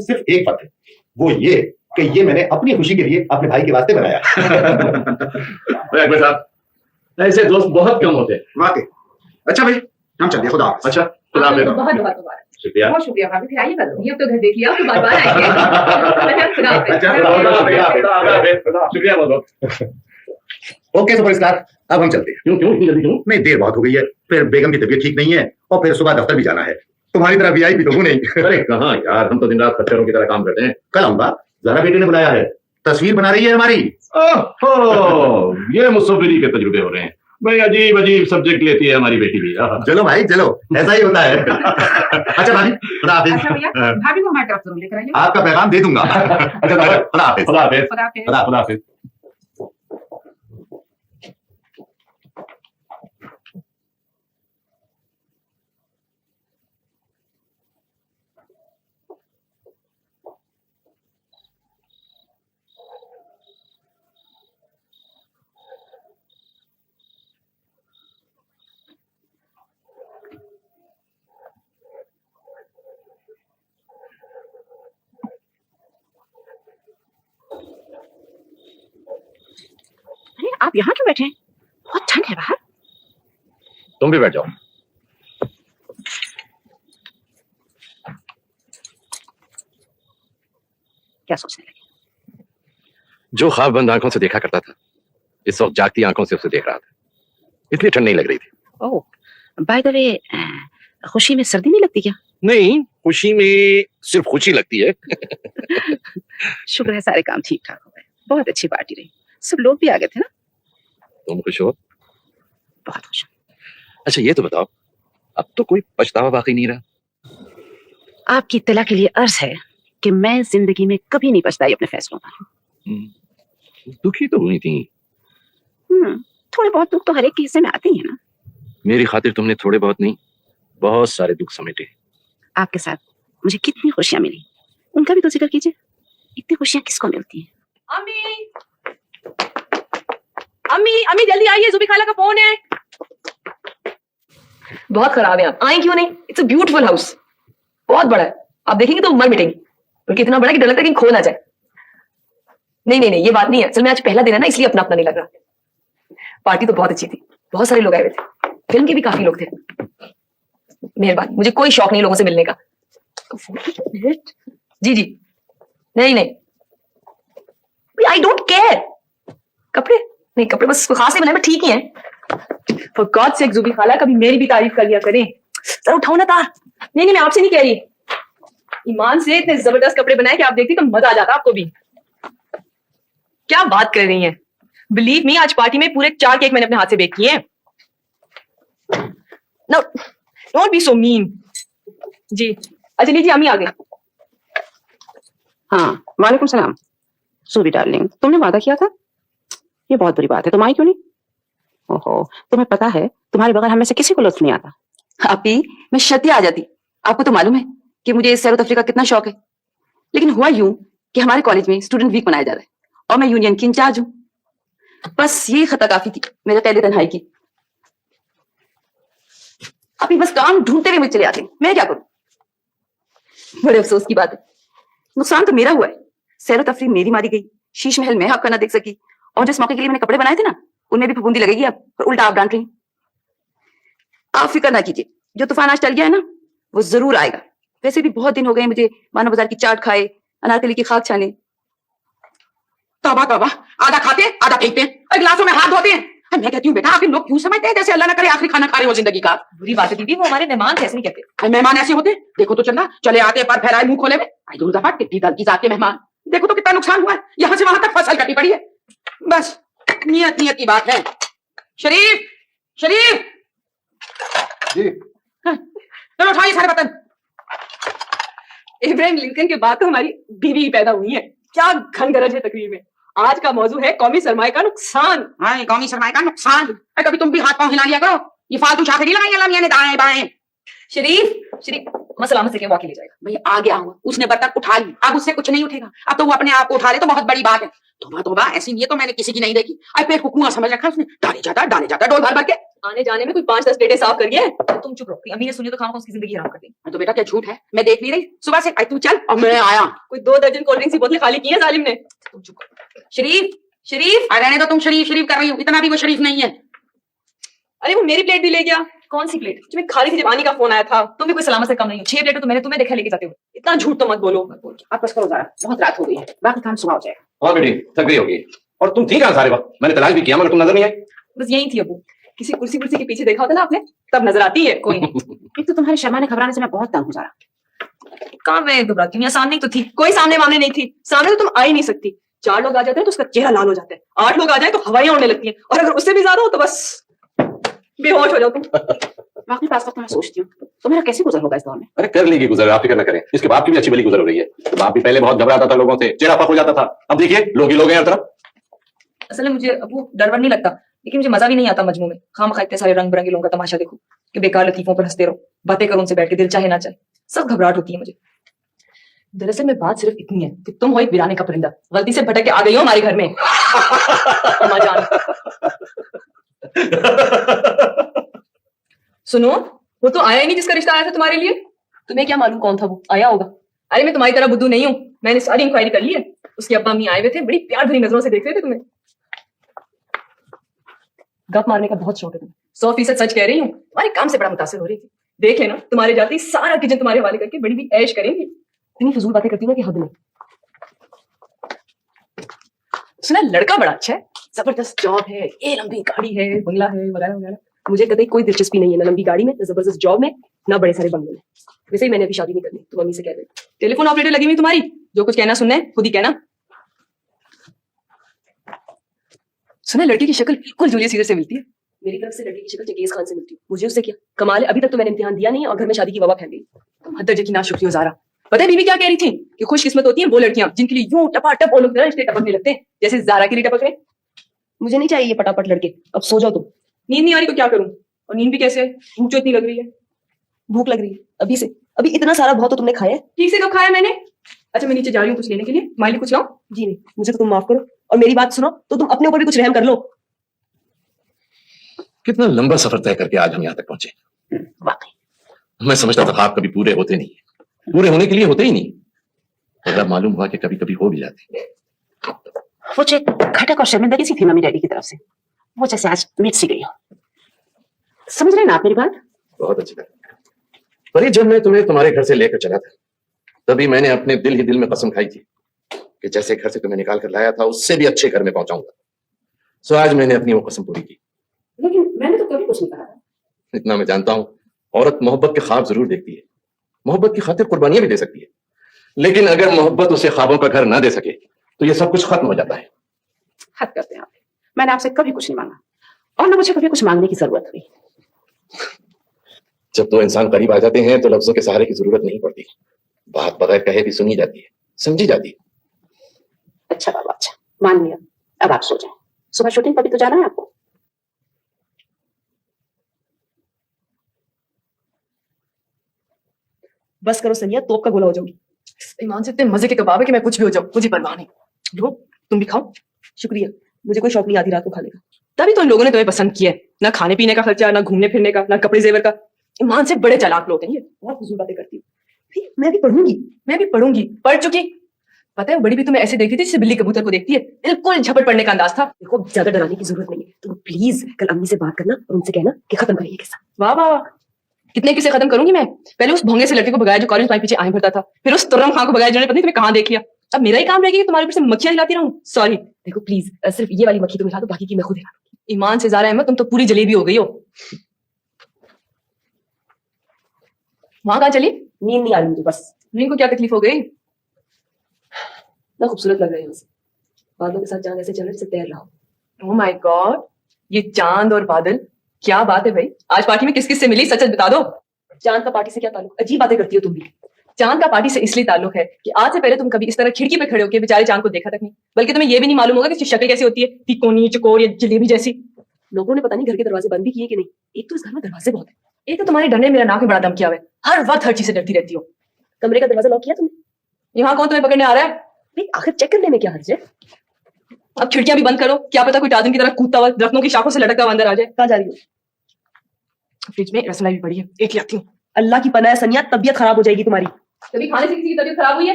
सिर्फ एक बात है, वो ये कि ये मैंने अपनी खुशी के लिए अपने भाई के वास्ते बनाया। अकबर साहब, ऐसे दोस्त बहुत कम होते हैं। वाकई। अच्छा भाई, हम चलिए, खुदा हाफिज़। अच्छा, खुदा हाफिज़। बहुत बहुत मुबारक। शुक्रिया। बहुत शुक्रिया भाभी, फिर आइएगा जरूर। अब तो घर देख लिया, तो बार बार आएंगे। खुदा हाफिज़। शुक्रिया बहुत। ओके सुपरस्टार, अब हम चलते हैं। क्यों क्यों इतनी जल्दी क्यों? नहीं, देर बहुत हो गई है, फिर बेगम की तबीयत ठीक नहीं है और फिर सुबह दफ्तर भी जाना है। तुम्हारी तरह वीआईपी तो हूं नहीं। अरे कहाँ यार, हम तो दिन रात खच्चरों की तरह काम करते हैं। कल आऊंगा, जरा बेटे ने बुलाया है, तस्वीर बना रही है हमारी। ओहो, ये मुसव्विरी के तजुर्बे हो रहे हैं भाई। अजीब अजीब सब्जेक्ट लेती है हमारी बेटी भी। चलो भाई चलो, ऐसा ही होता है। अच्छा भाभी, खुदा हाफिज़। अच्छा भैया, भाभी को हमारी तरफ जरूर लेकर आइए। आपका पैगाम दे दूंगा। अच्छा खुदा हाफिज़। खुदा हाफिज़। खुदा हाफिज़। खुदा हाफिज़। अरे आप यहाँ क्यों बैठे हैं? बहुत ठंड है बाहर। तुम भी बैठ जाओ। क्या सोचने लगे? जो ख्वाब बंद आंखों से देखा करता था, इस वक्त जागती आंखों से उसे देख रहा था, इसलिए ठंड नहीं लग रही थी। ओह, बाय द वे, खुशी में सर्दी नहीं लगती क्या? नहीं, खुशी में सिर्फ खुशी लगती है। शुक्र है सारे काम ठीक ठाक हो गए। बहुत अच्छी पार्टी रही, सब लोग भी आ गए थे ना। तुम खुश हो? बहुत खुश हूँ। अच्छा ये तो बताओ, अब तो कोई पछतावा बाकी नहीं रहा। आपकी इत्तला के लिए अर्ज है कि मैं जिंदगी में कभी नहीं पछताई अपने फैसलों पर। दुखी तो हुई थी। थोड़े बहुत दुख तो हर एक के हिस्से में आते ही है ना। मेरी खातिर तुमने थोड़े बहुत नहीं, बहुत सारे दुख समेटे। आपके साथ मुझे कितनी खुशियां मिली, उनका भी तो जिक्र कीजिए। इतनी खुशियां किसको मिलती हैं? अम्मी, अम्मी, अम्मी जल्दी आइए, जुबी खाला का फोन है। बहुत खराब है आप, आए क्यों नहीं? इट्स अ ब्यूटीफुल हाउस, बहुत बड़ा है। आप देखेंगे तो मर मिटेंगे, बल्कि इतना बड़ा कि डर लगता है कहीं खो ना जाए। नहीं नहीं नहीं, ये बात नहीं है। असल में आज पहला दिन है ना, इसलिए अपना अपना नहीं लग रहा। पार्टी तो बहुत अच्छी थी, बहुत सारे लोग आए हुए थे, फिल्म के भी काफी लोग थे। मेहरबानी, मुझे कोई शौक नहीं लोगों से मिलने का। जी जी, नहीं नहीं, आई डोंट केयर। कपड़े नहीं, कपड़े बस खास नहीं बनाए, बट ठीक ही हैं। फॉर गॉड सेक जुबी खाला, कभी मेरी भी तारीफ कर लिया करें। सर उठाओ ना तार। नहीं नहीं, मैं आपसे नहीं कह रही, ईमान से इतने जबरदस्त कपड़े बनाए कि आप देखती तो मजा आ जाता आपको भी। क्या बात कर रही हैं? बिलीव मी, आज पार्टी में पूरे 4 केक मैंने अपने हाथ से बेक किए हैं। No, don't be so mean. जी अच्छा लीजिए, अम्मी आ गई। हाँ, वालेकुम सलाम। सूबी डार्लिंग, तुमने वादा किया था। ये बहुत बुरी बात है, तुम आई क्यों नहीं? ओहो, तुम्हें पता है तुम्हारे बगैर हमें से किसी को लुत्फ नहीं आता। आपी, मैं शर्तिया आ जाती। आपको तो मालूम है कि मुझे सैर तफरी का कितना शौक है, लेकिन हुआ यूं कि हमारे कॉलेज में स्टूडेंट वीक मनाया जा रहा है और मैं यूनियन की इंचार्ज हूं। बस ये खता काफी थी मेरे कैद तन्हाई की। अभी बस काम ढूंढते हुए मुझे चले आते, मैं क्या करूं? बड़े अफसोस की बात है, नुकसान तो मेरा हुआ है। सैर तफरी मेरी मारी गई, शीश महल मैं आपका ना देख सकी, और जिस मौके के लिए मैंने कपड़े बनाए थे ना, उनमें भी फफूंदी लगेगी अब, और उल्टा आप डांट रही। आप फिक्र ना कीजिए, जो तूफान आज टल गया है ना, वो जरूर आएगा। वैसे भी बहुत दिन हो गए मुझे मानव बाजार की चाट खाए, अनारकली की खाक छाने। तौबा तौबा, आधा खाते हैं आधा फेंकते हैं और गिलासों में हाथ धोते हैं। मैं कहती हूँ बेटा, आप लोग क्यों समझते हैं जैसे अल्लाह ना करे आखिरी खाना खा रहे हो जिंदगी का। बुरी बात है दीदी, वो हमारे मेहमान थे, ऐसे नहीं कहते। मेहमान ऐसे होते, देखो तो चंदा, चले आते पर फैलाए मुंह खोले में। आई दूर दफा टिट्टी दल की जात के मेहमान, देखो तो कितना नुकसान हुआ है, यहाँ से वहां तक फसल कटी पड़ी है। बस नियत नियत की बात है। शरीफ, शरीफ जी। चलो उठाइए सारे बर्तन। इब्राहिम लिंकन के बाद तो हमारी बीवी ही पैदा हुई है। क्या घन गरज है तकरीर में। आज का मौजू है कौमी सरमाए का नुकसान। हाँ, कौमी सरमाए का नुकसान। कभी तुम भी हाथ पांव हिला लिया करो, ये फालतू शाखें नहीं लगाई अल्लाह मियां ने दाएं बाएं। शरीफ, शरीफ मसलामत से वॉकी ले जाएगा। भाई आ गया हूँ, उसने बर्तन उठा ली, अब उससे कुछ नहीं उठेगा। अब तो वो अपने आप को उठा ले तो बहुत बड़ी बात है। तोबा तोबा, ऐसी नहीं है तो मैंने किसी की नहीं देखी। आई पेट को कुआं समझ रखा उसने, डाले जाता डोल भर भर के। आने जाने में कोई 5-10 प्लेटें साफ करिए। तुम चुप रहो, अम्मी ने सुनी तो खामखा उसकी जिंदगी हराम कर दी। तो बेटा क्या झूठ है, मैं देख नहीं रही सुबह से। आई तू चल और मैं आया। कोई 2 दर्जन कोल्ड ड्रिंक्स की बोतलें खाली की हैं जालिम ने। तुम चुप करो। शरीफ आ रहने दो, तुम शरीफ कर रही हो, इतना भी वो शरीफ नहीं है। अरे वो मेरी प्लेट भी ले गया। कौन सी प्लेट? तुम्हें खाली थी जब आनी का फोन आया था। तुम भी कोई सलामत से कम नहीं हो। 6 प्लेट तो मैंने तुम्हें देखा लेके जाते हुए। इतना झूठ तो मत बोलो। आप बस करो जरा, बहुत रात हो गई है, बाकी काम सुबह हो जाएगा। और बेटी थक गई होगी। और तुम थी कहाँ सारे वक्त? मैंने तलाश भी किया मगर तुम नजर नहीं आई। बस यही थी अबू। किसी कुर्सी के पीछे देखा होता ना आपने, तब नजर आती है। कोई नहीं। एक तो तुम्हारे शर्माने घबराने से मैं बहुत तंग हो जा रहा। कहाँ मैं घबराती हूँ, सामने ही तो थी। कोई सामने वामने नहीं थी। सामने तो तुम आ ही नहीं सकती। 4 लोग आ जाते हैं तो उसका चेहरा लाल हो जाता है। 8 लोग आ जाए तो हवाइयां उड़ने लगती हैं। और अगर उससे भी ज्यादा हो तो बस बेहोश हो जाओ तुम। वाकई पास वक्त मैं सोचती हूँ तुम्हारा कैसे गुजर होगा इस दौर में। अरे कर लेगी गुजर, आप फिक्र न करें। इसके बाप की भी अच्छी भली गुजर हो रही है। तो बाप भी पहले बहुत घबराता था लोगों से, चेहरा पक हो जाता था। अब देखिए लोग ही लोग हैं हर तरफ। असल में मुझे अबू डर वर नहीं लगता, लेकिन मुझे मजा भी नहीं आता मजमू में। खामखा इतने सारे रंग बिरंगे लोगों का तमाशा देखो कि बेकार लतीफों पर हंसते रहो, बातें करो उनसे बैठ के, दिल चाहे ना चाहे। सब घबराहट होती है मुझे। दरअसल में बात सिर्फ इतनी है कि तुम हो एक वीराने का परिंदा, गलती से भटक के आ गई हो हमारे घर में। अम्मा जान। सुनो, वो तो आया ही नहीं जिसका रिश्ता आया था तुम्हारे लिए। तुम्हें क्या मालूम कौन था वो, आया होगा। अरे मैं तुम्हारी तरह बुद्धू नहीं हूँ, मैंने सारी इंक्वायरी कर ली है। उसके अब्बा अम्मी आए हुए थे, बड़ी प्यार भरी नजरों से देख रहे थे तुम्हें। गप मारने का बहुत शौक है तुम्हें। 100% सच कह रही हूँ। तुम्हारे काम से बड़ा मुतासिर हो रही थी। देख लेना, तुम्हारे जाते ही सारा किचन तुम्हारे हवाले करके बड़ी भी ऐश करेंगी। इतनी फजूल बातें करती हूँ ना कि हद नहीं। सुना लड़का बड़ा अच्छा है, जबरदस्त जॉब है, ये लंबी गाड़ी है, बंगला है, वगैरह वगैरह। मुझे कतई कोई दिलचस्पी नहीं है, ना लंबी गाड़ी में, ना जबरदस्त जॉब में, ना बड़े सारे बंगले में। वैसे ही मैंने अभी शादी नहीं करनी, तो मम्मी से कह दे। टेलीफोन ऑपरेटर लगी हुई तुम्हारी, जो कुछ कहना सुनना है खुद ही कहना। सुना लड़की की शक्ल बिल्कुल जूलियस सीजर से मिलती है। मेरी तरफ से लड़की की शक्ल चंगेज खान से मिलती है। मुझे उससे क्या कमाल है, अभी तक तो मैंने इम्तिहान दिया नहीं और घर में शादी की वबा फैल गई। तुम हद दर्जे की नाशुक्री हो ज़ारा। पता है बीवी क्या कह रही थी कि खुशकिस्मत होती हैं वो लड़कियां जिनके लिए यूं टपाटप वो लोग रिश्ते टपकने लगते हैं, जैसे ज़ारा के लिए टपक रहे। मुझे नहीं चाहिए ये पटापट लड़के। अब सो जाओ तुम। नींद नहीं आ रही तो क्या करूं? और नींद भी कैसे है, भूख जो इतनी लग रही है। भूख लग रही है अभी से? अभी इतना सारा बहुत तो तुमने खाया है? ठीक से कब खाया मैंने? अच्छा मैं नीचे जा रही हूँ कुछ लेने के लिए, तुम्हारे लिए कुछ लाऊं? जी नहीं, मुझे तो तुम माफ करो और मेरी बात सुनो तो तुम अपने ऊपर भी कुछ रहम कर लो। कितना लंबा सफर तय करके आज हम यहाँ तक पहुंचे। वाकई मैं समझता था ख्वाब कभी पूरे होते नहीं, पूरे होने के लिए होते ही नहीं। और अब मालूम हुआ कि कभी कभी हो भी जाते। वो जो खटक और शर्मिंदगी सी थी मम्मी डैडी की तरफ से, वो जैसे आज मिट सी गई हो। समझ रहे ना आप मेरी बात? बहुत अच्छी बात। पर जब मैं तुम्हें तुम्हारे घर से लेकर चला था, तभी मैंने अपने दिल ही दिल में कसम खाई थी कि जैसे घर से तुम्हें निकाल कर लाया था उससे भी अच्छे घर में पहुंचाऊंगा। सो आज मैंने अपनी वो कसम पूरी की। लेकिन मैंने तो कभी कुछ नहीं कहा था। इतना मैं जानता हूं, औरत मोहब्बत के ख्वाब जरूर देखती है, मोहब्बत की खातिर कुर्बानियां भी दे सकती है, लेकिन अगर मोहब्बत उसे ख्वाबों का घर ना दे सके तो ये सब कुछ खत्म हो जाता है। हद करते हैं आप। मैंने आपसे कभी कुछ नहीं मांगा और ना मुझे कभी कुछ मांगने की जरूरत हुई। जब दो इंसान करीब आ जाते हैं तो लफ्जों के सहारे की जरूरत नहीं पड़ती, बात बगैर कहे भी सुनी जाती है, समझी जाती है। अच्छा बाबा, अच्छा मान लिया। अब आप सो जाएं, सुबह शूटिंग पर भी तो जाना है आपको। बस करो सनिया, तोप का गोला हो जाऊंगी। ईमान से इतने मजे के कबाब है कि मैं कुछ भी हो जाऊं, मुझे परवाह नहीं। लो तुम भी खाओ। शुक्रिया, मुझे कोई शौक नहीं आधी रात को खाने का। तभी तो इन लोगों ने तुम्हें पसंद किया है। ना खाने पीने का खर्चा, ना घूमने फिरने का, ना कपड़े जेवर का। ईमान से बड़े चालाक लोग हैं ये, बहुत फजूल बातें करती हूँ। मैं भी पढ़ूंगी, पढ़ चुकी। पता है वो बड़ी भी तुम्हें ऐसे देखती थी जैसे बिल्ली कबूतर को देखती है, बिल्कुल झपट पड़ने का अंदाज था। देखो ज्यादा डराने की जरूरत नहीं है, तुम प्लीज कल अम्मी से बात करना और उनसे कहना कि खत्म करिए किस्सा। वाह वाह, कितने किस्से खत्म करूंगी मैं। पहले उस भोंगे से लड़के को भगाया जो कॉलेज में पीछे आए भरता था, फिर उस तुर्रम खां को भगाया जिन्होंने पता नहीं तुम्हें कहाँ देख लिया। अब मेरा ही काम रहेगा कि तुम्हारे ऊपर से मक्खियां हिलाती रहूं। सॉरी, देखो प्लीज सिर्फ ये वाली मक्खी तुम हिला दो, बाकी की मैं खुद हिला दूंगी। ईमान से ज़ारा अहमद, तुम तो पूरी जलेबी हो गई हो। वहां कहाँ चली? नींद नहीं आ रही मुझे बस। नींद को क्या तकलीफ हो गई? ना खूबसूरत लग रही है वैसे, बादलों के साथ चांद ऐसे चल रहे जैसे तैर रहा हो। ओह माय गॉड, ये चांद और बादल, क्या बात है भाई। आज पार्टी में किस किस से मिली, सच सच बता दो। चांद का पार्टी से क्या ताल्लुक? अजीब बातें करती हो तुम भी। चांद का पार्टी से इसलिए ताल्लुक है कि आज से पहले तुम कभी इस तरह खिड़की पे खड़े होकर बेचारे चांद को देखा तक नहीं, बल्कि तुम्हें यह भी नहीं मालूम होगा कि इसकी शक्ल कैसी होती है, तिकोनी, चकोर या जलेबी जैसी। लोगों ने पता नहीं घर के दरवाजे बंद भी किए कि नहीं। एक तो इस घर में दरवाजे बहुत है, एक तो तुम्हारे डर ने मेरा नाक में बड़ा दम किया हुआ है, हर वक्त हर चीज से डरती रहती हो। कमरे का दरवाजा लॉक किया तुमने? यहाँ कौन तुम्हें पकड़ने आ रहा है? आखिर चेक करने में क्या हर्ज है? अब खिड़कियां भी बंद करो, क्या पता कोई टार्जन की तरह कूदता हुआ रत्नों की शाखों से लटकता हुआ अंदर आ जाए। कहाँ जा रही हो? फ्रिज में रसमलाई भी पड़ी है, एक ले आती हूँ। अल्लाह की पनाह है सनिया, तबीयत खराब हो जाएगी तुम्हारी। कभी खाने से किसी की तबीयत खराब हुई है?